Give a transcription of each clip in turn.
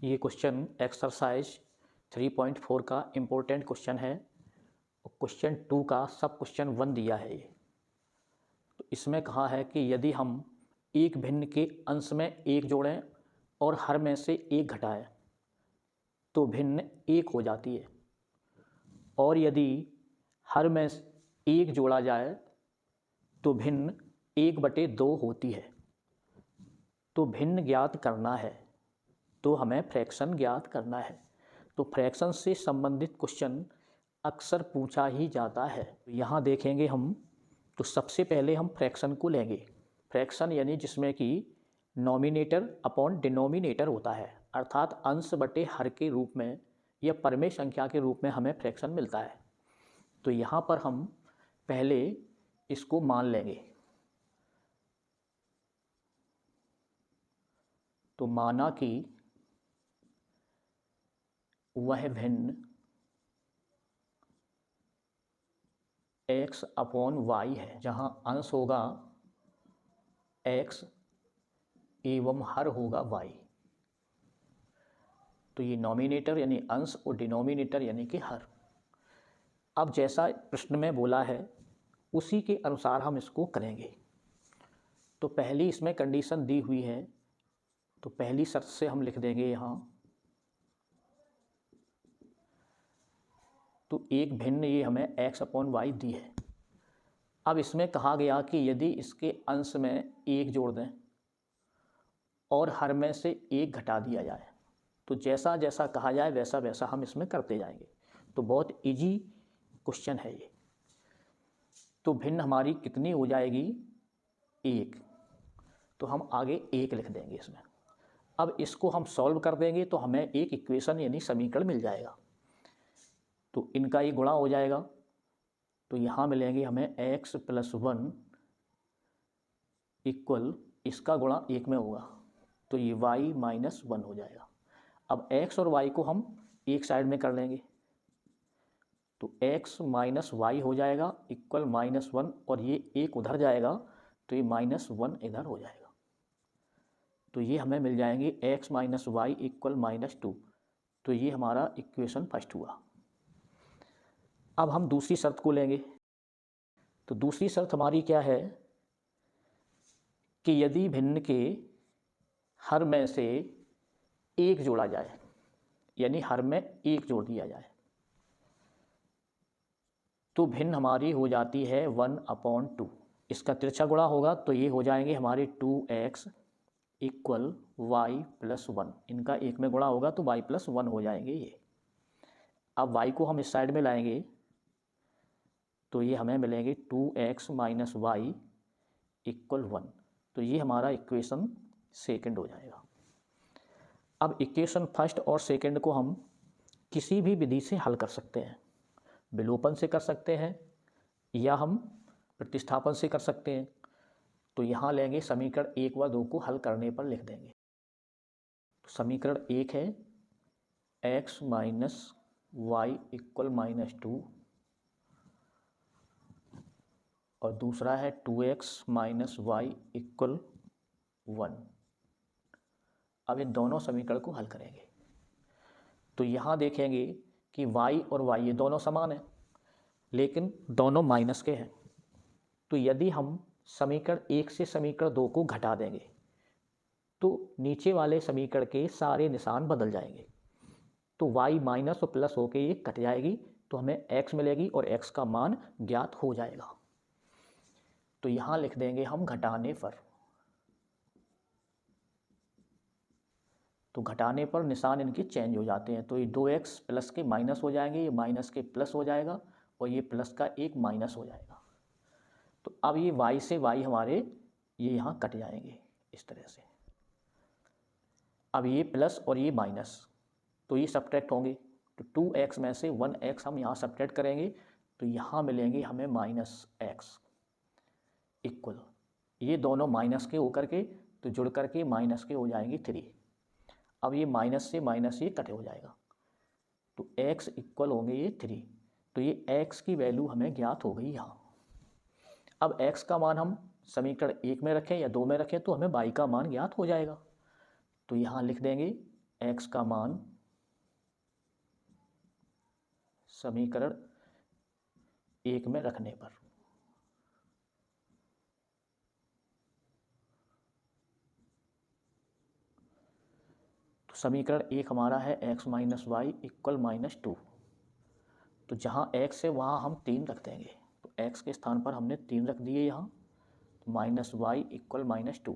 ये question exercise 3.4 का important question है। क्वेश्चन 2 का सब क्वेश्चन 1 दिया है ये। तो इसमें कहा है कि यदि हम एक भिन्न के अंश में एक जोड़ें और हर में से एक घटाएं तो भिन्न एक हो जाती है, और यदि हर में एक जोड़ा जाए तो भिन्न 1/2 होती है। तो भिन्न ज्ञात करना है, तो हमें फ्रैक्शन ज्ञात करना है। तो फ्रैक्शन से संबंधित क्वेश्चन अक्सर पूछा ही जाता है। यहाँ देखेंगे हम, तो सबसे पहले हम फ्रैक्शन को लेंगे। फ्रैक्शन यानी जिसमें कि नॉमिनेटर अपॉन डिनोमिनेटर होता है, अर्थात अंश बटे हर के रूप में या परमेय संख्या के रूप में हमें फ्रैक्शन मिलता है। तो यहाँ पर हम पहले इसको मान लेंगे। तो माना कि वह भिन्न x अपॉन वाई है, जहाँ अंश होगा x एवं हर होगा y। तो ये नॉमिनेटर यानी अंश और डिनोमिनेटर यानी कि हर। अब जैसा प्रश्न में बोला है उसी के अनुसार हम इसको करेंगे। तो पहली इसमें कंडीशन दी हुई है, तो पहली शर्त से हम लिख देंगे यहाँ, तो एक भिन्न ये हमें x अपॉन वाई दी है। अब इसमें कहा गया कि यदि इसके अंश में एक जोड़ दें और हर में से एक घटा दिया जाए, तो जैसा जैसा कहा जाए वैसा वैसा हम इसमें करते जाएंगे। तो बहुत इजी क्वेश्चन है ये। तो भिन्न हमारी कितनी हो जाएगी, 1। तो हम आगे 1 लिख देंगे इसमें। अब इसको हम सॉल्व कर देंगे तो हमें एक इक्वेशन यानी समीकरण मिल जाएगा। तो इनका ये गुणा हो जाएगा, तो यहाँ मिलेंगे हमें x + 1 इक्वल, इसका गुणा 1 में होगा तो ये y - 1 हो जाएगा। अब x और y को हम एक साइड में कर लेंगे, तो x - y हो जाएगा इक्वल -1, और ये 1 उधर जाएगा तो ये -1 इधर हो जाएगा। तो ये हमें मिल जाएंगे x - y इक्वल -2। तो ये हमारा इक्वेशन फर्स्ट हुआ। अब हम दूसरी शर्त को लेंगे। तो दूसरी शर्त हमारी क्या है कि यदि भिन्न के हर में से एक जोड़ा जाए, यानी हर में एक जोड़ दिया जाए, तो भिन्न हमारी हो जाती है 1/2। इसका तिरछा गुणा होगा तो ये हो जाएंगे हमारे 2x इक्वल y + 1। इनका एक में गुणा होगा तो y + 1 हो जाएंगे ये। अब y को हम इस साइड में लाएंगे तो ये हमें मिलेंगे 2x - y इक्वल 1। तो ये हमारा इक्वेशन सेकंड हो जाएगा। अब इक्वेशन फर्स्ट और सेकंड को हम किसी भी विधि से हल कर सकते हैं। विलोपन से कर सकते हैं या हम प्रतिस्थापन से कर सकते हैं। तो यहाँ लेंगे समीकरण 1 व 2 को हल करने पर लिख देंगे। तो समीकरण 1 है x - y इक्वल -2, और दूसरा है 2x - y इक्वल 1। अब इन दोनों समीकरण को हल करेंगे। तो यहाँ देखेंगे कि y और y ये दोनों समान हैं, लेकिन दोनों माइनस के हैं। तो यदि हम समीकरण 1 से समीकरण 2 को घटा देंगे तो नीचे वाले समीकरण के सारे निशान बदल जाएंगे। तो y माइनस और प्लस होके ये कट जाएगी, तो हमें x मिलेगी और x का मान ज्ञात हो जाएगा। तो यहाँ लिख देंगे हम घटाने पर। तो घटाने पर निशान इनके चेंज हो जाते हैं। तो ये 2x प्लस के माइनस हो जाएंगे, ये माइनस के प्लस हो जाएगा, और ये प्लस का एक माइनस हो जाएगा। तो अब ये y से y हमारे ये यहाँ कट जाएंगे इस तरह से। अब ये प्लस और ये माइनस, तो ये सब्ट्रैक्ट होंगे। तो 2x में से 1x हम यहाँ सब्ट्रैक्ट करेंगे, तो यहाँ मिलेंगे हमें -x इक्वल, ये दोनों माइनस के होकर के तो जुड़ करके माइनस के हो जाएंगे 3। अब ये माइनस से माइनस ये कट हो जाएगा, तो x इक्वल होंगे ये 3। तो ये x की वैल्यू हमें ज्ञात हो गई यहाँ। अब x का मान हम समीकरण 1 में रखें या 2 में रखें तो हमें y का मान ज्ञात हो जाएगा। तो यहाँ लिख देंगे x का मान समीकरण 1 में रखने पर। तो समीकरण 1 हमारा है x माइनस वाई इक्वल -2। तो जहाँ x है वहाँ हम 3 रख देंगे, तो x के स्थान पर हमने 3 रख दिए यहाँ, minus y equal -2।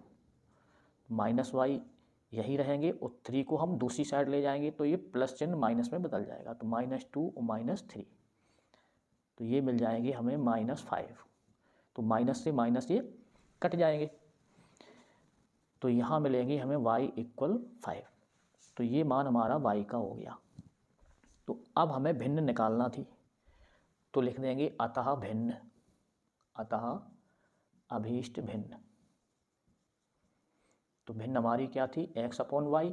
Minus y यही रहेंगे और 3 को हम दूसरी साइड ले जाएंगे तो ये प्लस चिन्ह माइनस में बदल जाएगा, तो -2 और -3, तो ये मिल जाएंगे हमें -5। तो माइनस से माइनस ये कट जाएंगे, तो यहाँ मिलेंगे हमें y इक्वल 5। तो ये मान हमारा y का हो गया। तो अब हमें भिन्न निकालना थी, तो लिख देंगे अतः भिन्न, अतः अभीष्ट भिन्न। तो भिन्न हमारी क्या थी, x/y।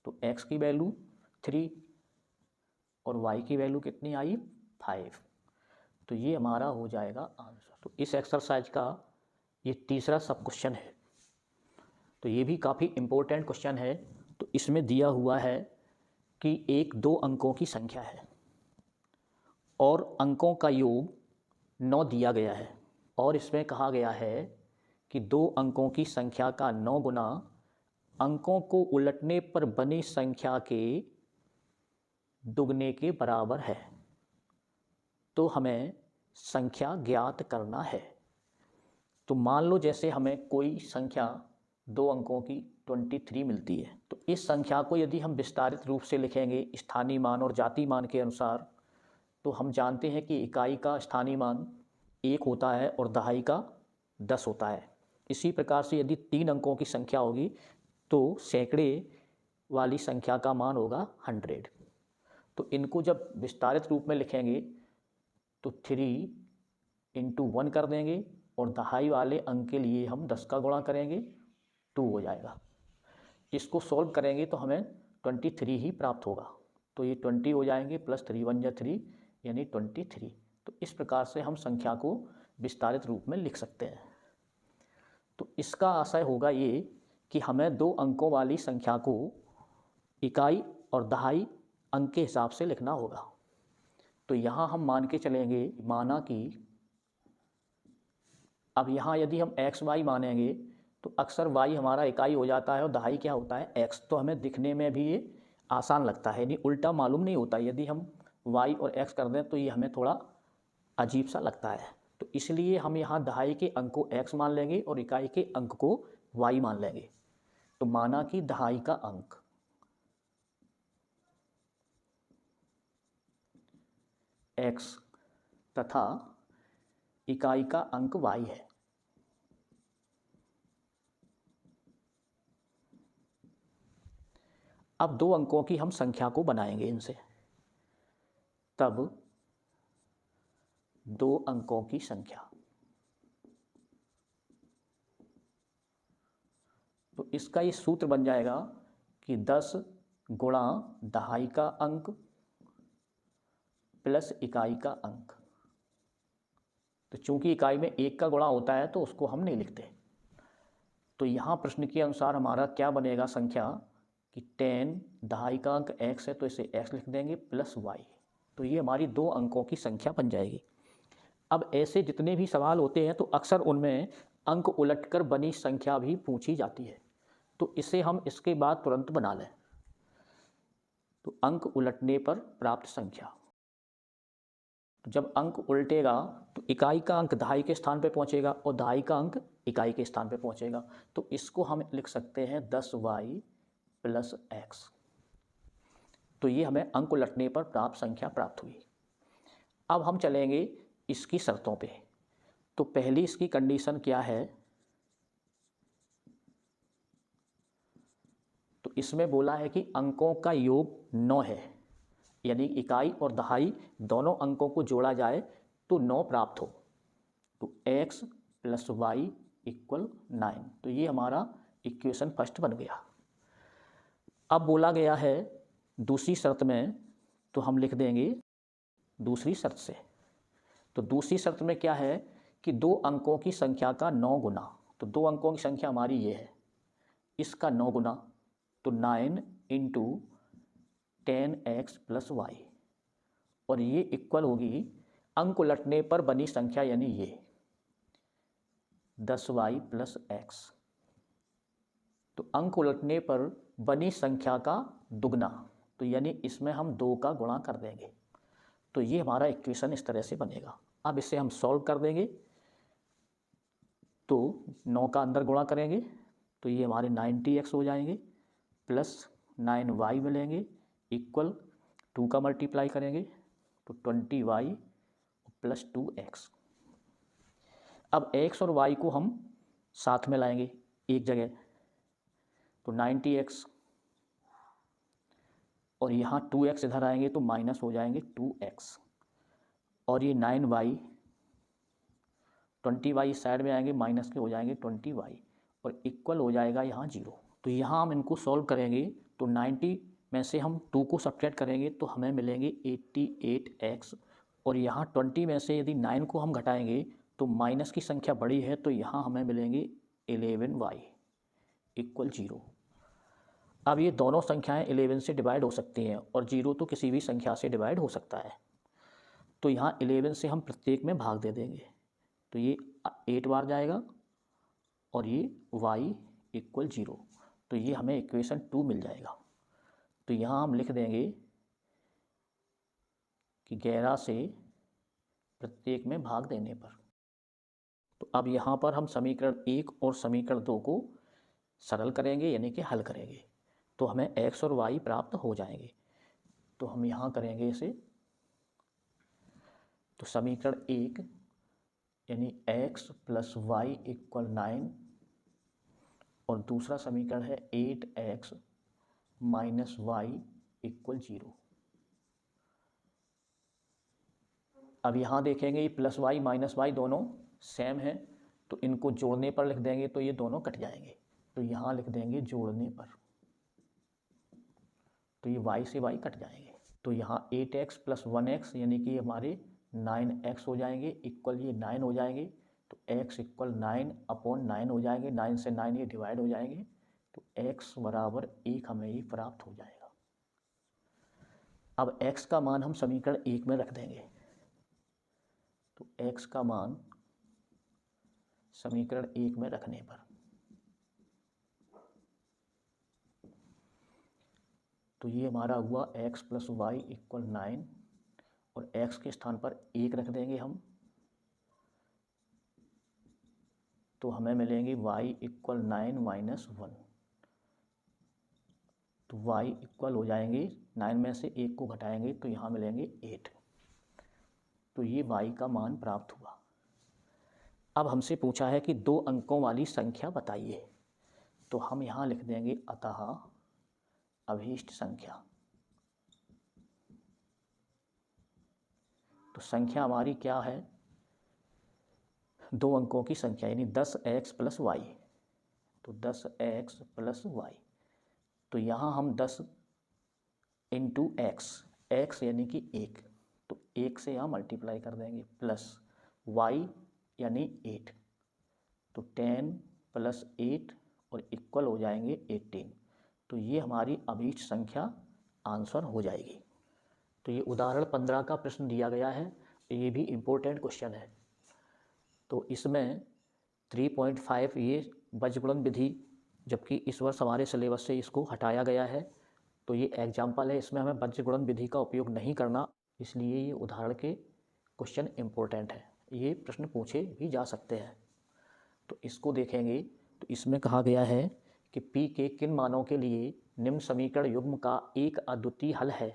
तो x की वैल्यू 3 और y की वैल्यू कितनी आई, 5। तो ये हमारा हो जाएगा आंसर। तो इस एक्सरसाइज का ये तीसरा सब क्वेश्चन है। तो ये भी काफ़ी इम्पोर्टेंट क्वेश्चन है। तो इसमें दिया हुआ है कि एक 2 अंकों की संख्या है और अंकों का योग 9 दिया गया है, और इसमें कहा गया है कि 2 अंकों की संख्या का 9 गुना अंकों को उलटने पर बनी संख्या के दुगने के बराबर है। तो हमें संख्या ज्ञात करना है। तो मान लो जैसे हमें कोई संख्या 2 अंकों की 23 मिलती है, तो इस संख्या को यदि हम विस्तारित रूप से लिखेंगे स्थानीय मान और जातीय मान के अनुसार, तो हम जानते हैं कि इकाई का स्थानीय मान 1 होता है और दहाई का 10 होता है। इसी प्रकार से यदि 3 अंकों की संख्या होगी तो सैकड़े वाली संख्या का मान होगा 100। तो इनको जब विस्तारित रूप में लिखेंगे तो 3 × 1 कर देंगे और दहाई वाले अंक के लिए हम 10 का गुणा करेंगे, 2 हो जाएगा। इसको सॉल्व करेंगे तो हमें 23 ही प्राप्त होगा। तो ये 20 हो जाएंगे, प्लस 3 × 1 = 3 यानी 23। तो इस प्रकार से हम संख्या को विस्तारित रूप में लिख सकते हैं। तो इसका आशय होगा ये कि हमें 2 अंकों वाली संख्या को इकाई और दहाई अंक के हिसाब से लिखना होगा। तो यहाँ हम मान के चलेंगे, माना कि अब यहाँ यदि हम x y मानेंगे तो अक्सर y हमारा इकाई हो जाता है और दहाई क्या होता है, x। तो हमें दिखने में भी ये आसान लगता है, यानी उल्टा मालूम नहीं होता। यदि हम y और x कर दें तो ये हमें थोड़ा अजीब सा लगता है। तो इसलिए हम यहाँ दहाई के अंक को x मान लेंगे और इकाई के अंक को y मान लेंगे। तो माना कि दहाई का अंक x तथा इकाई का अंक y है। अब 2 अंकों की हम संख्या को बनाएंगे इनसे, तब 2 अंकों की संख्या, तो इसका ये सूत्र बन जाएगा कि 10 गुणा दहाई का अंक प्लस इकाई का अंक। तो चूंकि इकाई में 1 का गुणा होता है तो उसको हम नहीं लिखते। तो यहाँ प्रश्न के अनुसार हमारा क्या बनेगा संख्या कि 10 दहाई का अंक x है तो इसे x लिख देंगे प्लस y। तो ये हमारी 2 अंकों की संख्या बन जाएगी। अब ऐसे जितने भी सवाल होते हैं तो अक्सर उनमें अंक उलटकर बनी संख्या भी पूछी जाती है, तो इसे हम इसके बाद तुरंत बना लें। तो अंक उलटने पर प्राप्त संख्या, तो जब अंक उल्टेगा तो इकाई का अंक दहाई के स्थान पर पहुंचेगा और दहाई का अंक इकाई के स्थान पर पहुंचेगा। तो इसको हम लिख सकते हैं 10y प्लस x। तो ये हमें अंक उलटने पर प्राप्त संख्या प्राप्त हुई। अब हम चलेंगे इसकी शर्तों पे। तो पहली इसकी कंडीशन क्या है, तो इसमें बोला है कि अंकों का योग 9 है, यानी इकाई और दहाई दोनों अंकों को जोड़ा जाए तो 9 प्राप्त हो। तो x प्लस y इक्वल 9। तो ये हमारा इक्वेशन फर्स्ट बन गया। अब बोला गया है दूसरी शर्त में, तो हम लिख देंगे दूसरी शर्त से। तो दूसरी शर्त में क्या है कि 2 अंकों की संख्या का 9 गुना, तो 2 अंकों की संख्या हमारी ये है, इसका 9 गुना, तो 9 इंटू 10x प्लस वाई, और ये इक्वल होगी अंक उलटने पर बनी संख्या यानी ये 10y प्लस एक्स। तो अंक उलटने पर बनी संख्या का दुगना, तो यानी इसमें हम 2 का गुणा कर देंगे। तो ये हमारा इक्वेशन इस तरह से बनेगा। अब इसे हम सॉल्व कर देंगे, तो 9 का अंदर गुणा करेंगे तो ये हमारे 90x हो जाएंगे प्लस 9y मिलेंगे इक्वल 2 का मल्टीप्लाई करेंगे तो 20y प्लस 2x। अब x और y को हम साथ में लाएंगे एक जगह, तो 90x और यहाँ 2x इधर आएंगे तो माइनस हो जाएंगे 2x, और ये 9y 20y साइड में आएंगे माइनस के हो जाएंगे 20y, और इक्वल हो जाएगा यहाँ 0। तो यहाँ हम इनको सॉल्व करेंगे तो 90 में से हम 2 को सब्ट्रैक्ट करेंगे तो हमें मिलेंगे 88x, और यहाँ 20 में से यदि 9 को हम घटाएंगे तो माइनस की संख्या बड़ी है तो यहाँ हमें मिलेंगे 11y इक्वल 0। अब ये दोनों संख्याएं 11 से डिवाइड हो सकती हैं और 0 तो किसी भी संख्या से डिवाइड हो सकता है। तो यहाँ 11 से हम प्रत्येक में भाग दे देंगे, तो ये 8 बार जाएगा और ये y इक्वल 0, तो ये हमें इक्वेशन 2 मिल जाएगा। तो यहाँ हम लिख देंगे कि 11 से प्रत्येक में भाग देने पर। तो अब यहाँ पर हम समीकरण 1 और समीकरण 2 को सरल करेंगे यानी कि हल करेंगे, तो हमें x और y प्राप्त हो जाएंगे। तो हम यहाँ करेंगे इसे, तो समीकरण 1 यानी x प्लस वाई इक्वल 9, और दूसरा समीकरण है 8x माइनस वाई इक्वल 0। अब यहाँ देखेंगे ये प्लस वाई माइनस वाई दोनों सेम है, तो इनको जोड़ने पर लिख देंगे तो ये दोनों कट जाएंगे। तो यहाँ लिख देंगे जोड़ने पर, तो ये y से y कट जाएंगे। तो यहाँ 8x प्लस 1x यानी कि हमारे 9x हो जाएंगे इक्वल ये 9 हो जाएंगे, तो x इक्वल 9 अपॉन 9 हो जाएंगे, 9 से 9 ये डिवाइड हो जाएंगे, तो x बराबर 1 हमें ये प्राप्त हो जाएगा। अब x का मान हम समीकरण 1 में रख देंगे, तो x का मान समीकरण 1 में रखने पर तो ये हमारा हुआ x प्लस वाई इक्वल 9, और x के स्थान पर 1 रख देंगे हम, तो हमें मिलेंगे y इक्वल 9 माइनस 1, तो y इक्वल हो जाएंगे 9 में से 1 को घटाएंगे तो यहाँ मिलेंगे 8। तो ये y का मान प्राप्त हुआ। अब हमसे पूछा है कि 2 अंकों वाली संख्या बताइए, तो हम यहाँ लिख देंगे अतः अभीष्ट संख्या। तो संख्या हमारी क्या है, 2 अंकों की संख्या यानी 10x प्लस वाई, तो 10x प्लस वाई, तो यहाँ हम 10 इंटू x यानी कि 1, तो 1 से यहाँ मल्टीप्लाई कर देंगे, प्लस y यानी 8, तो 10 प्लस 8 और इक्वल हो जाएंगे 18। तो ये हमारी अभीष्ट संख्या आंसर हो जाएगी। तो ये उदाहरण 15 का प्रश्न दिया गया है, ये भी इम्पोर्टेंट क्वेश्चन है। तो इसमें 3.5 ये बीजगणित विधि, जबकि इस वर्ष हमारे सिलेबस से इसको हटाया गया है, तो ये एग्जाम्पल है, इसमें हमें बीजगणित विधि का उपयोग नहीं करना, इसलिए ये उदाहरण के क्वेश्चन इम्पोर्टेंट है, ये प्रश्न पूछे भी जा सकते हैं। तो इसको देखेंगे, तो इसमें कहा गया है कि P के किन मानों के लिए निम्न समीकरण युग्म का एक अद्वितीय हल है।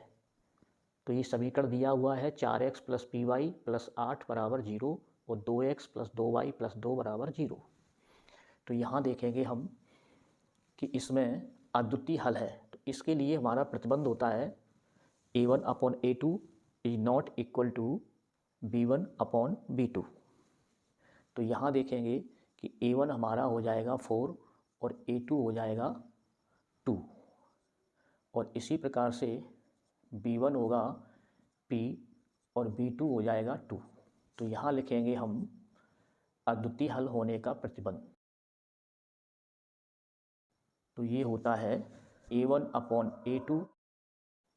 तो ये समीकरण दिया हुआ है 4x plus P Y plus 8 बराबर 0 और 2x प्लस 2y प्लस 2 बराबर 0। तो यहाँ देखेंगे हम कि इसमें अद्वितीय हल है, तो इसके लिए हमारा प्रतिबंध होता है a1 upon a2 is not equal to b1 upon b2। तो यहाँ देखेंगे कि a1 हमारा हो जाएगा 4 और a2 हो जाएगा 2, और इसी प्रकार से b1 होगा p और b2 हो जाएगा 2। तो यहाँ लिखेंगे हम अद्वितीय हल होने का प्रतिबंध। तो ये होता है A1 अपॉन A2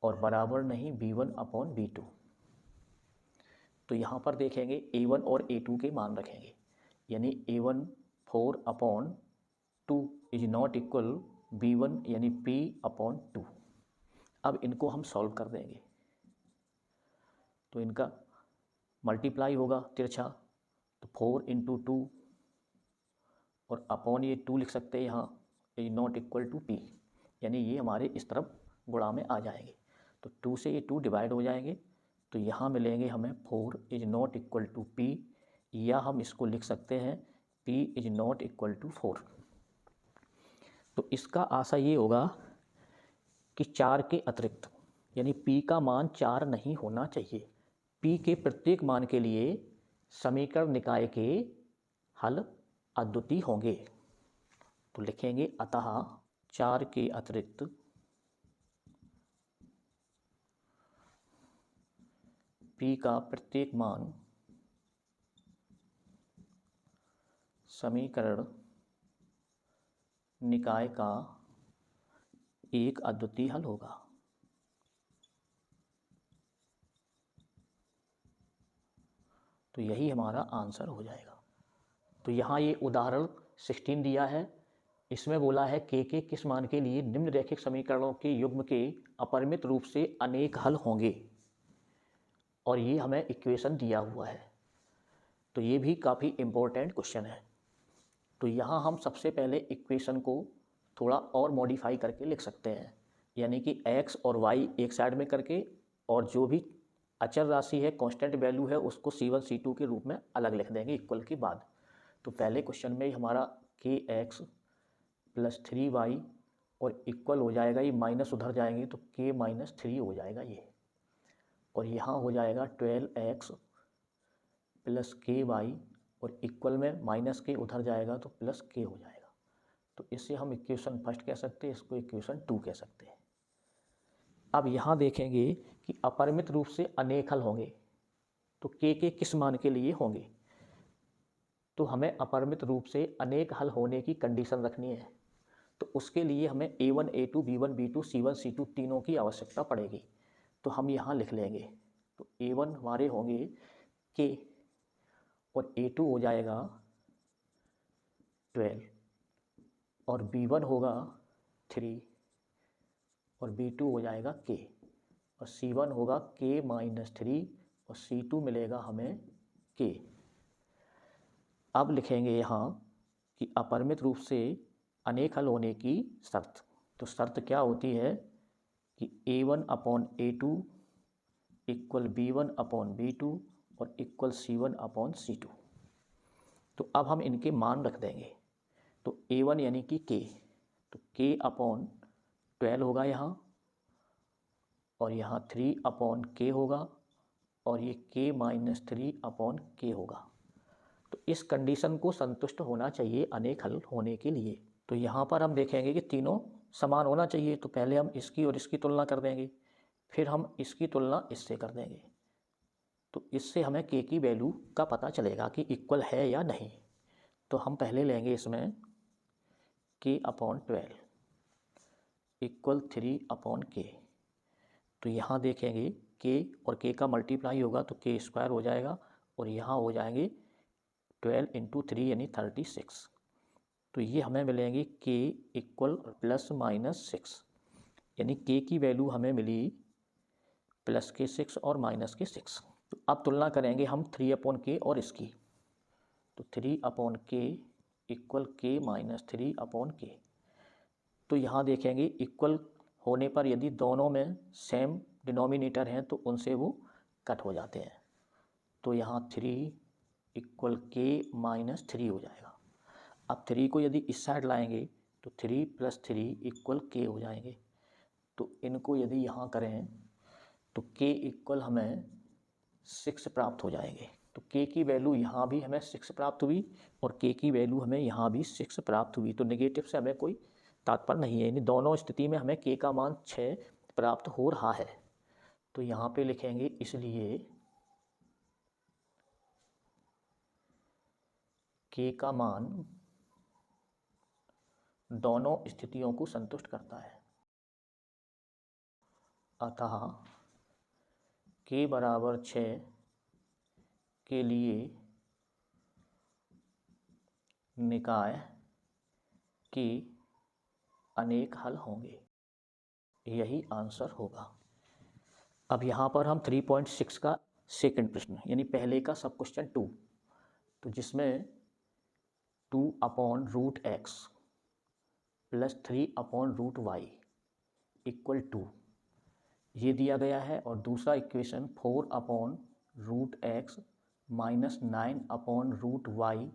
और बराबर नहीं B1 अपॉन B2। तो यहाँ पर देखेंगे A1 और A2 के मान रखेंगे, यानी A1 4 upon 2 is not equal B1 यानी P अपॉन 2। अब इनको हम सॉल्व कर देंगे, तो इनका मल्टीप्लाई होगा तिरछा, तो 4 इंटू 2 और अपॉन ये 2 लिख सकते हैं यहाँ, is not equal to P, यानी ये हमारे इस तरफ गुणा में आ जाएंगे। तो 2 से ये 2 डिवाइड हो जाएंगे, तो यहाँ मिलेंगे हमें 4 is not equal to P, या हम इसको लिख सकते हैं P is not equal to 4। तो इसका आशा ये होगा कि 4 के अतिरिक्त यानी P का मान 4 नहीं होना चाहिए। P के प्रत्येक मान के लिए समीकरण निकाय के हल अद्वितीय होंगे। तो लिखेंगे अतः 4 के अतिरिक्त P का प्रत्येक मान समीकरण निकाय का एक अद्वितीय हल होगा। तो यही हमारा आंसर हो जाएगा। तो यहाँ ये उदाहरण 16 दिया है, इसमें बोला है के किस मान के लिए निम्नरेखिक समीकरणों के युग्म के अपरिमित रूप से अनेक हल होंगे, और ये हमें इक्वेशन दिया हुआ है। तो ये भी काफ़ी इम्पोर्टेंट क्वेश्चन है। तो यहाँ हम सबसे पहले इक्वेशन को थोड़ा और मॉडिफाई करके लिख सकते हैं, यानी कि x और y एक साइड में करके, और जो भी अचर राशि है, कांस्टेंट वैल्यू है, उसको C1 C2 के रूप में अलग लिख देंगे इक्वल के बाद। तो पहले क्वेश्चन में हमारा kx प्लस 3y और इक्वल हो जाएगा, ये माइनस उधर जाएंगे तो k माइनस 3 हो जाएगा ये, और यहाँ हो जाएगा 12x प्लस ky और इक्वल में माइनस के उधर जाएगा तो प्लस k हो जाएगा। तो इससे हम इक्वेशन फर्स्ट कह सकते हैं, इसको इक्वेशन 2 कह सकते हैं। अब यहाँ देखेंगे कि अपरिमित रूप से अनेक हल होंगे, तो k के किस मान के लिए होंगे। तो हमें अपरिमित रूप से अनेक हल होने की कंडीशन रखनी है, तो उसके लिए हमें A1 A2 B1 B2 C1 C2 तीनों की आवश्यकता पड़ेगी। तो हम यहाँ लिख लेंगे, तो A1 हमारे होंगे k और A2 हो जाएगा 12 और B1 होगा 3 और B2 हो जाएगा k और C1 होगा k माइनस 3 और C2 मिलेगा हमें k। अब लिखेंगे यहाँ कि अपरिमित रूप से अनेक हल होने की शर्त। तो शर्त क्या होती है कि A1 upon A2 equal B1 upon B2 और इक्वल C1 अपॉन C2। तो अब हम इनके मान रख देंगे। तो A1 यानी कि k, तो k अपॉन 12 होगा यहाँ, और यहाँ 3 अपॉन k होगा, और ये k माइनस 3 अपॉन k होगा। तो इस कंडीशन को संतुष्ट होना चाहिए अनेक हल होने के लिए। तो यहाँ पर हम देखेंगे कि तीनों समान होना चाहिए, तो पहले हम इसकी और इसकी तुलना कर देंगे, फिर हम इसकी तुलना इससे कर देंगे। तो इससे हमें k की वैल्यू का पता चलेगा कि इक्वल है या नहीं। तो हम पहले लेंगे इसमें k upon 12 equal 3 upon k। तो यहाँ देखेंगे k और k का मल्टीप्लाई होगा तो k स्क्वायर हो जाएगा, और यहाँ हो जाएंगे 12 इंटू 3 यानी 36। तो ये हमें मिलेंगे k इक्वल प्लस माइनस 6, यानी k की वैल्यू हमें मिली प्लस के 6 और माइनस के 6। तो अब तुलना करेंगे हम 3 अपॉन k और इसकी, तो 3 upon k equal k minus 3 upon k। तो यहाँ देखेंगे इक्वल होने पर यदि दोनों में सेम डिनोमिनेटर हैं तो उनसे वो कट हो जाते हैं। तो यहाँ 3 इक्वल k माइनस 3 हो जाएगा। अब 3 को यदि इस साइड लाएंगे तो 3 प्लस 3 इक्वल k हो जाएंगे। तो इनको यदि यहाँ करें तो k इक्वल हमें 6 प्राप्त हो जाएंगे। तो k की वैल्यू यहाँ भी हमें 6 प्राप्त हुई और k की वैल्यू हमें यहाँ भी 6 प्राप्त हुई। तो नेगेटिव से हमें कोई तात्पर्य नहीं है, यानी दोनों स्थिति में हमें k का मान 6 प्राप्त हो रहा है। तो यहाँ पे लिखेंगे इसलिए k का मान दोनों स्थितियों को संतुष्ट करता है। अतः k बराबर 6 के लिए निकाय के अनेक हल होंगे। यही आंसर होगा। अब यहाँ पर हम 3.6 का सेकंड प्रश्न यानी पहले का सब क्वेश्चन 2, तो जिसमें 2/√x plus 3/√y equal to ये दिया गया है, और दूसरा equation 4/√x minus 9/√y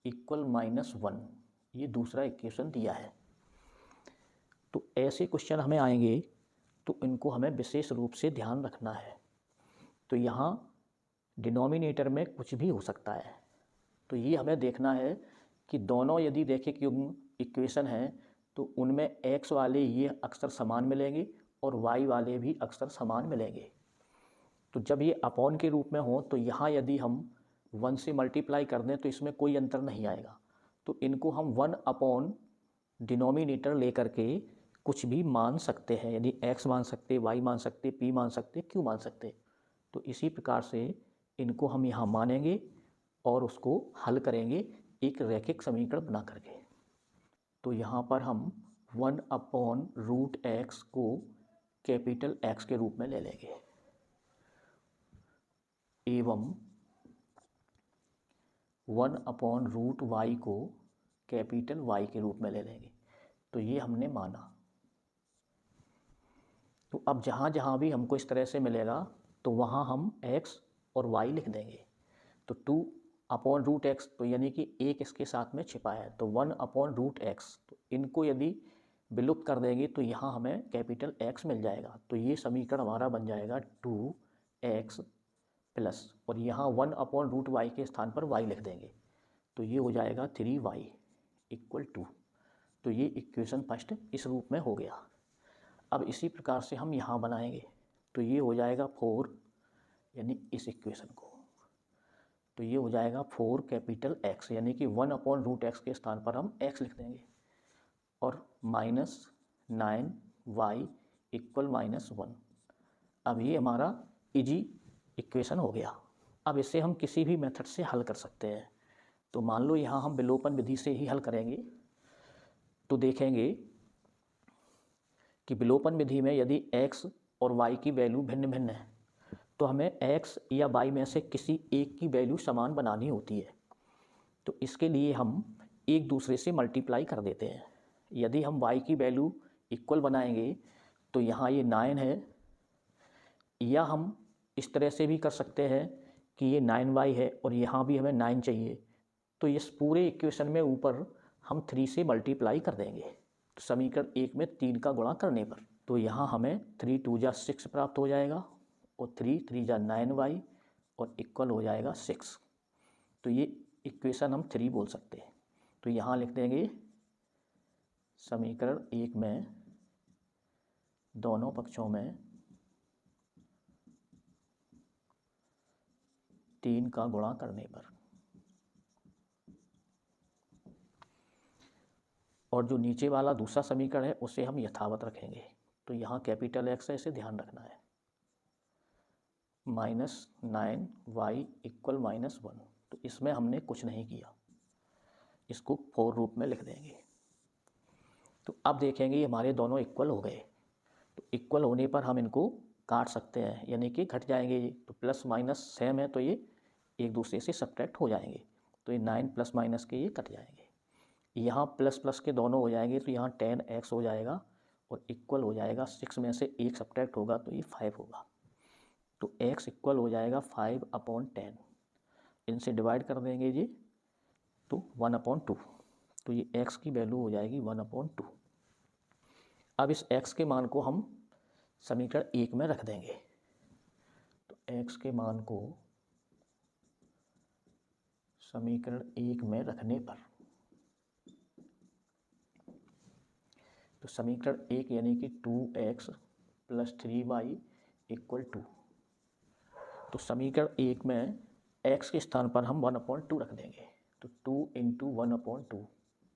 equal -1, ये दूसरा इक्वेशन दिया है। तो ऐसे क्वेश्चन हमें आएंगे तो इनको हमें विशेष रूप से ध्यान रखना है। तो यहाँ डिनोमिनेटर में कुछ भी हो सकता है, तो ये हमें देखना है कि दोनों यदि रैखिक युग्म इक्वेशन हैं तो उनमें x वाले ये अक्सर समान मिलेंगे और y वाले भी अक्सर समान मिलेंगे। तो जब ये अपॉन के रूप में हो तो यहाँ यदि हम 1 से मल्टीप्लाई कर दें तो इसमें कोई अंतर नहीं आएगा। तो इनको हम 1/ डिनोमिनेटर लेकर के कुछ भी मान सकते हैं, यानी x मान सकते, y मान सकते, p मान सकते, q मान सकते। तो इसी प्रकार से इनको हम यहाँ मानेंगे और उसको हल करेंगे एक रैखिक समीकरण बना करके। तो यहाँ पर हम 1/√x को कैपिटल X के रूप में ले लेंगे एवं 1/√y को कैपिटल Y के रूप में ले लेंगे। तो ये हमने माना। तो अब जहाँ जहाँ भी हमको इस तरह से मिलेगा तो वहाँ हम x और y लिख देंगे। तो 2/√x तो यानी कि एक इसके साथ में छिपा है, तो 1/√x, तो इनको यदि विलुप्त कर देंगे तो यहाँ हमें कैपिटल X मिल जाएगा। तो ये समीकरण हमारा बन जाएगा 2x प्लस, और यहाँ 1/√y के स्थान पर y लिख देंगे, तो ये हो जाएगा 3y इक्वल टू। तो ये इक्वेशन फर्स्ट इस रूप में हो गया। अब इसी प्रकार से हम यहाँ बनाएंगे, तो ये हो जाएगा 4 यानी इस इक्वेशन को, तो ये हो जाएगा 4 कैपिटल X यानी कि 1/√x के स्थान पर हम x लिख देंगे, और -9y इक्वल -1। अब ये हमारा इजी इक्वेशन हो गया। अब इसे हम किसी भी मेथड से हल कर सकते हैं। तो मान लो यहाँ हम विलोपन विधि से ही हल करेंगे, तो देखेंगे कि विलोपन विधि में यदि x और y की वैल्यू भिन्न भिन्न है तो हमें x या y में से किसी एक की वैल्यू समान बनानी होती है। तो इसके लिए हम एक दूसरे से मल्टीप्लाई कर देते हैं। यदि हम y की वैल्यू इक्वल बनाएंगे तो यहाँ ये 9 है, या हम इस तरह से भी कर सकते हैं कि ये 9y है और यहाँ भी हमें 9 चाहिए, तो इस पूरे इक्वेशन में ऊपर हम 3 से मल्टीप्लाई कर देंगे। तो समीकरण 1 में 3 का गुणा करने पर तो यहाँ हमें 3 2 जा 6 प्राप्त हो जाएगा, और 3 3 जा 9y और इक्वल हो जाएगा 6। तो ये इक्वेशन हम 3 बोल सकते हैं। तो यहाँ लिख देंगे समीकरण 1 में दोनों पक्षों में 3 का गुणा करने पर, और जो नीचे वाला दूसरा समीकरण है उसे हम यथावत रखेंगे। तो यहाँ कैपिटल X है, इसे ध्यान रखना है, -9y इक्वल -1। तो इसमें हमने कुछ नहीं किया, इसको 4 रूप में लिख देंगे। तो अब देखेंगे ये हमारे दोनों इक्वल हो गए। तो इक्वल होने पर हम इनको काट सकते हैं, यानी कि घट जाएंगे ये। तो प्लस माइनस सेम है तो ये एक दूसरे से सब्ट्रैक्ट हो जाएंगे। तो ये 9 प्लस माइनस के ये कट जाएंगे। यहाँ प्लस प्लस के दोनों हो जाएंगे, तो यहाँ 10x हो जाएगा और इक्वल हो जाएगा 6 में से 1 सब्ट्रैक्ट होगा तो ये 5 होगा। तो x इक्वल हो जाएगा 5/10। इनसे डिवाइड कर देंगे जी तो 1/2। तो ये x की वैल्यू हो जाएगी 1/2। अब इस x के मान को हम समीकरण 1 में रख देंगे। तो x के मान को समीकरण 1 में रखने पर तो समीकरण 1 यानी कि 2x प्लस 3y इक्वल 2। तो समीकरण 1 में x के स्थान पर हम 1/2 रख देंगे। तो 2 × 1/2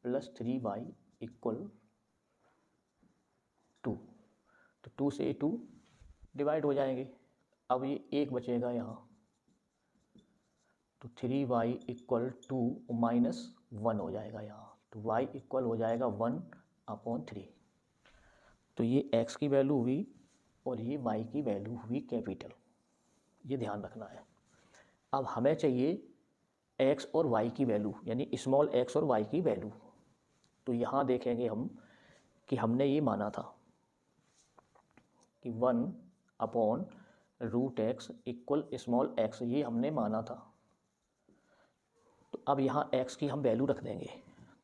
प्लस 3y इक्वल 2। तो 2 से 2 डिवाइड हो जाएंगे। अब ये 1 बचेगा यहाँ, तो 3y इक्वल टू -1 हो जाएगा यहाँ, तो y इक्वल हो जाएगा 1/3। तो ये x की वैल्यू हुई और ये y की वैल्यू हुई कैपिटल, ये ध्यान रखना है। अब हमें चाहिए x और y की वैल्यू, यानी स्मॉल x और y की वैल्यू। तो यहाँ देखेंगे हम कि हमने ये माना था कि 1/√x इक्वल स्मॉल x, ये हमने माना था। तो अब यहाँ x की हम वैल्यू रख देंगे,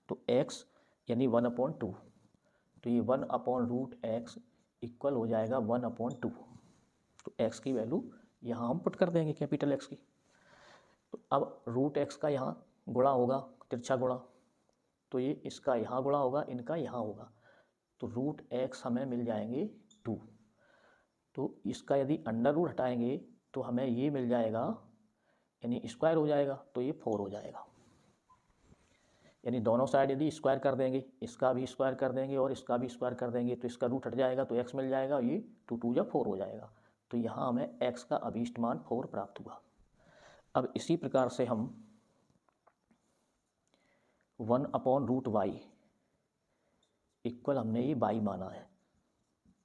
तो x यानी 1/2, तो ये 1/√x इक्वल हो जाएगा 1/2। तो x की वैल्यू यहाँ हम पुट कर देंगे, कैपिटल X की। तो अब √x का यहाँ गुणा होगा, तिरछा गुणा, तो ये इसका यहाँ गुणा होगा, इनका यहाँ होगा, तो √x हमें मिल जाएंगे 2। तो इसका यदि अंडर रूट हटाएंगे तो हमें ये मिल जाएगा, यानी स्क्वायर हो जाएगा, तो ये 4 हो जाएगा। यानी दोनों साइड यदि स्क्वायर कर देंगे, इसका भी स्क्वायर कर देंगे और इसका भी स्क्वायर कर देंगे, तो इसका रूट हट जाएगा, तो x मिल जाएगा, ये 2 2 या 4 हो जाएगा। तो यहाँ हमें x का अभीष्ट मान 4 प्राप्त हुआ। अब इसी प्रकार से हम 1/√y इक्वल, हमने ये y माना है,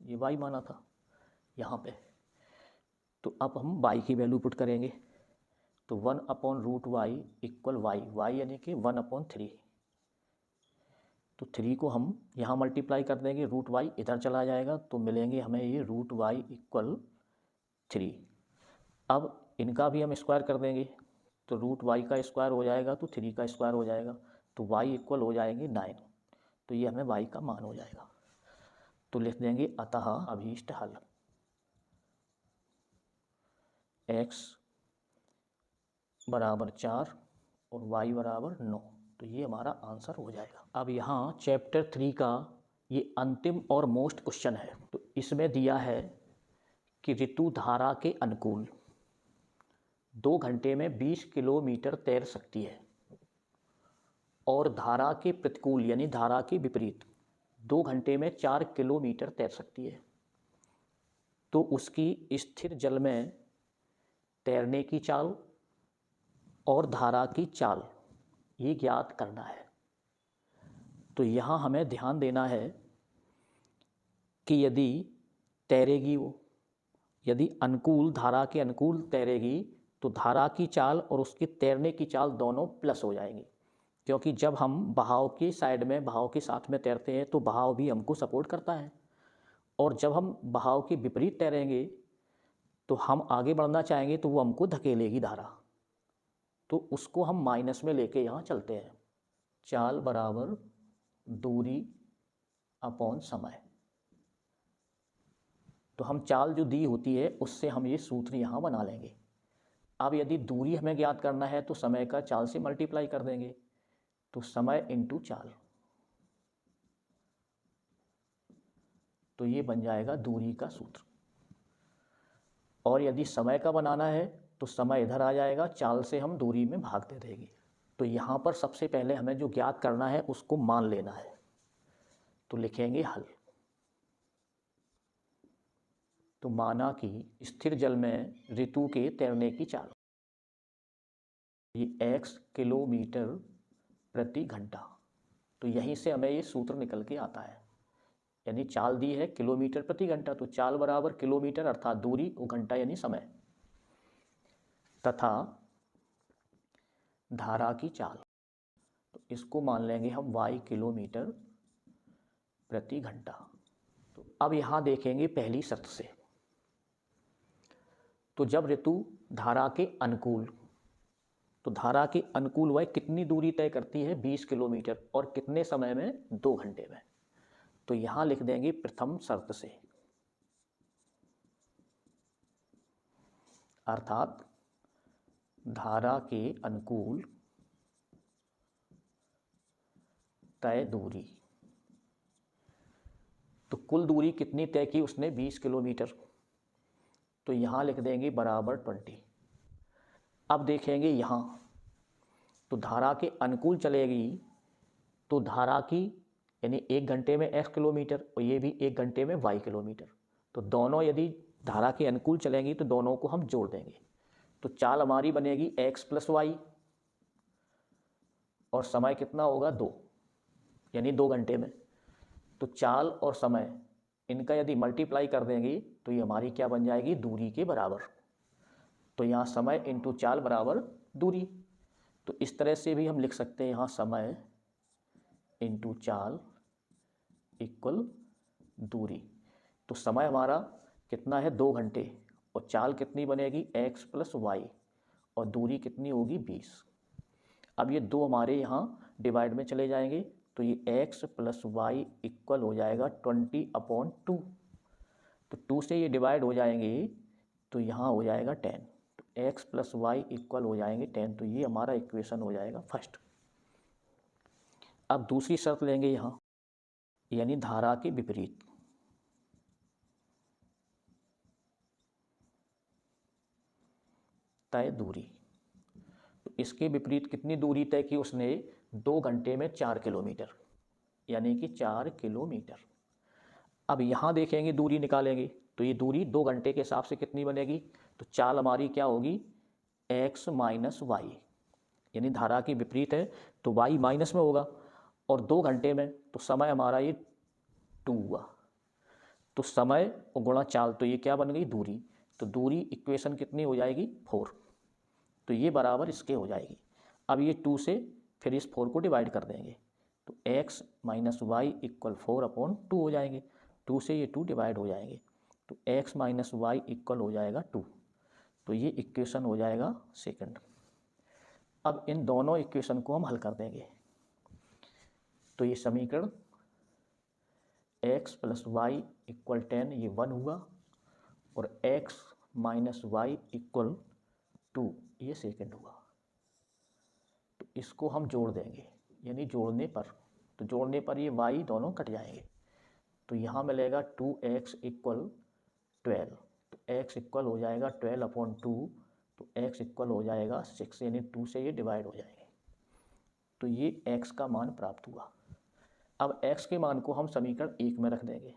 ये y माना था यहाँ पे, तो अब हम y की वैल्यू पुट करेंगे। तो 1/√y इक्वल y यानी कि 1/3। तो 3 को हम यहाँ मल्टीप्लाई कर देंगे, √y इधर चला जाएगा, तो मिलेंगे हमें ये √y इक्वल 3। अब इनका भी हम स्क्वायर कर देंगे, तो √y का स्क्वायर हो जाएगा, तो 3 का स्क्वायर हो जाएगा, तो y इक्वल हो जाएंगे 9। तो ये हमें y का मान हो जाएगा। तो लिख देंगे अतः अभीष्ट हल x बराबर 4 और y बराबर 9। तो ये हमारा आंसर हो जाएगा। अब यहाँ चैप्टर 3 का ये अंतिम और मोस्ट क्वेश्चन है। तो इसमें दिया है कि ऋतु धारा के अनुकूल 2 घंटे में 20 किलोमीटर तैर सकती है और धारा के प्रतिकूल यानी धारा के विपरीत 2 घंटे में 4 किलोमीटर तैर सकती है। तो उसकी स्थिर जल में तैरने की चाल और धारा की चाल ये ज्ञात करना है। तो यहाँ हमें ध्यान देना है कि यदि तैरेगी वो, यदि अनुकूल धारा के अनुकूल तैरेगी तो धारा की चाल और उसकी तैरने की चाल दोनों प्लस हो जाएंगी, क्योंकि जब हम बहाव की साइड में, बहाव के साथ में तैरते हैं तो बहाव भी हमको सपोर्ट करता है, और जब हम बहाव के विपरीत तैरेंगे तो हम आगे बढ़ना चाहेंगे तो वो हमको धकेलेगी धारा, तो उसको हम माइनस में लेके यहाँ चलते हैं। चाल बराबर दूरी अपॉन समय। तो हम चाल जो दी होती है उससे हम ये सूत्र यहाँ बना लेंगे। अब यदि दूरी हमें ज्ञात करना है तो समय का चाल से मल्टीप्लाई कर देंगे, तो समय इंटू चाल, तो ये बन जाएगा दूरी का सूत्र। और यदि समय का बनाना है तो समय इधर आ जाएगा, चाल से हम दूरी में भाग दे देंगे। तो यहाँ पर सबसे पहले हमें जो ज्ञात करना है उसको मान लेना है, तो लिखेंगे हल। तो माना कि स्थिर जल में ऋतु के तैरने की चाल ये x किलोमीटर प्रति घंटा, तो यहीं से हमें ये सूत्र निकल के आता है, यानी चाल दी है किलोमीटर प्रति घंटा, तो चाल बराबर किलोमीटर अर्थात दूरी और घंटा यानी समय, तथा धारा की चाल, तो इसको मान लेंगे हम y किलोमीटर प्रति घंटा। तो अब यहाँ देखेंगे पहली शर्त से, तो जब ऋतु धारा के अनुकूल, तो धारा के अनुकूल वह कितनी दूरी तय करती है 20 किलोमीटर, और कितने समय में 2 घंटे में। तो यहाँ लिख देंगे प्रथम शर्त से, अर्थात धारा के अनुकूल तय दूरी। तो कुल दूरी कितनी तय की उसने 20 किलोमीटर, तो यहाँ लिख देंगे बराबर 20। अब देखेंगे यहाँ, तो धारा के अनुकूल चलेगी तो धारा की यानी 1 घंटे में x किलोमीटर और ये भी 1 घंटे में y किलोमीटर, तो दोनों यदि धारा के अनुकूल चलेंगी तो दोनों को हम जोड़ देंगे। तो चाल हमारी बनेगी x प्लस वाई और समय कितना होगा 2, यानी 2 घंटे में। तो चाल और समय इनका यदि मल्टीप्लाई कर देंगे तो ये हमारी क्या बन जाएगी, दूरी के बराबर। तो यहाँ समय इंटू चाल बराबर दूरी। तो इस तरह से भी हम लिख सकते हैं यहाँ समय इंटू चाल इक्वल दूरी। तो समय हमारा कितना है 2 घंटे और चाल कितनी बनेगी x प्लस वाई और दूरी कितनी होगी 20। अब ये दो हमारे यहाँ डिवाइड में चले जाएंगे तो ये x प्लस वाई इक्वल हो जाएगा 20/2। तो 2 से ये डिवाइड हो जाएंगे तो यहाँ हो जाएगा 10। तो x प्लस वाई इक्वल हो जाएंगे 10। तो ये हमारा इक्वेशन हो जाएगा फर्स्ट। अब दूसरी शर्त लेंगे यहाँ, यानी धारा के विपरीत। तय दूरी। तो इसके विपरीत कितनी दूरी तय की उसने, 2 घंटे में 4 किलोमीटर, यानी कि 4 किलोमीटर। अब यहाँ देखेंगे दूरी निकालेंगे तो ये दूरी 2 घंटे के हिसाब से कितनी बनेगी। तो चाल हमारी क्या होगी x माइनस वाई, यानी धारा की विपरीत है तो y माइनस में होगा और 2 घंटे में। तो समय हमारा ये 2 हुआ। तो समय और गुणा चाल, तो ये क्या बन गई दूरी। तो दूरी इक्वेशन कितनी हो जाएगी 4। तो ये बराबर इसके हो जाएगी। अब ये 2 से फिर इस 4 को डिवाइड कर देंगे तो x माइनस वाई इक्वल 4/2 हो जाएंगे। 2 से ये 2 डिवाइड हो जाएंगे तो x माइनस वाई इक्वल हो जाएगा 2। तो ये इक्वेशन हो जाएगा सेकंड। अब इन दोनों इक्वेशन को हम हल कर देंगे। तो ये समीकरण x प्लस वाई इक्वल 10 ये 1 हुआ और x माइनस वाई इक्वल 2 ये सेकंड हुआ। तो इसको हम जोड़ देंगे, यानी जोड़ने पर, तो जोड़ने पर ये y दोनों कट जाएंगे। तो यहाँ मिलेगा 2x इक्वल 12। तो x इक्वल हो जाएगा 12/2। तो x इक्वल हो जाएगा 6, यानी 2 से ये डिवाइड हो जाएंगे। तो ये x का मान प्राप्त हुआ। अब x के मान को हम समीकरण 1 में रख देंगे।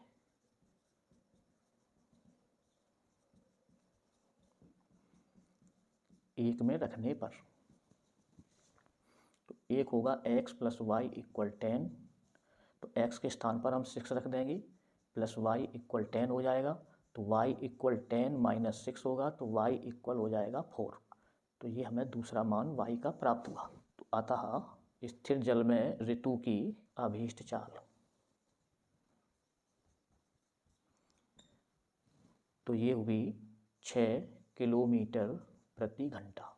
एक में रखने पर तो एक होगा x प्लस वाई इक्वल 10। तो x के स्थान पर हम 6 रख देंगे प्लस y इक्वल 10 हो जाएगा। तो y इक्वल 10 माइनस 6 होगा तो y इक्वल हो जाएगा 4। तो ये हमें दूसरा मान y का प्राप्त हुआ। तो अतः स्थिर जल में ऋतु की अभीष्ट चाल, तो ये हुई 6 किलोमीटर प्रति घंटा।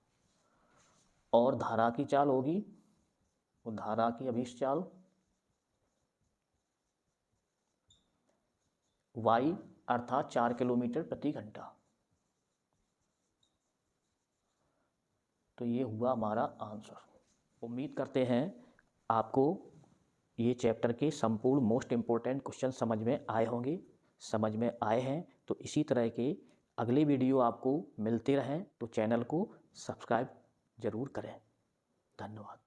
और धारा की चाल होगी, वो धारा की अभीष्ट चाल y अर्थात 4 किलोमीटर प्रति घंटा। तो ये हुआ हमारा आंसर। उम्मीद करते हैं आपको ये चैप्टर के संपूर्ण मोस्ट इम्पोर्टेंट क्वेश्चन समझ में आए होंगे। समझ में आए हैं तो इसी तरह के अगले वीडियो आपको मिलते रहें तो चैनल को सब्सक्राइब ज़रूर करें। धन्यवाद।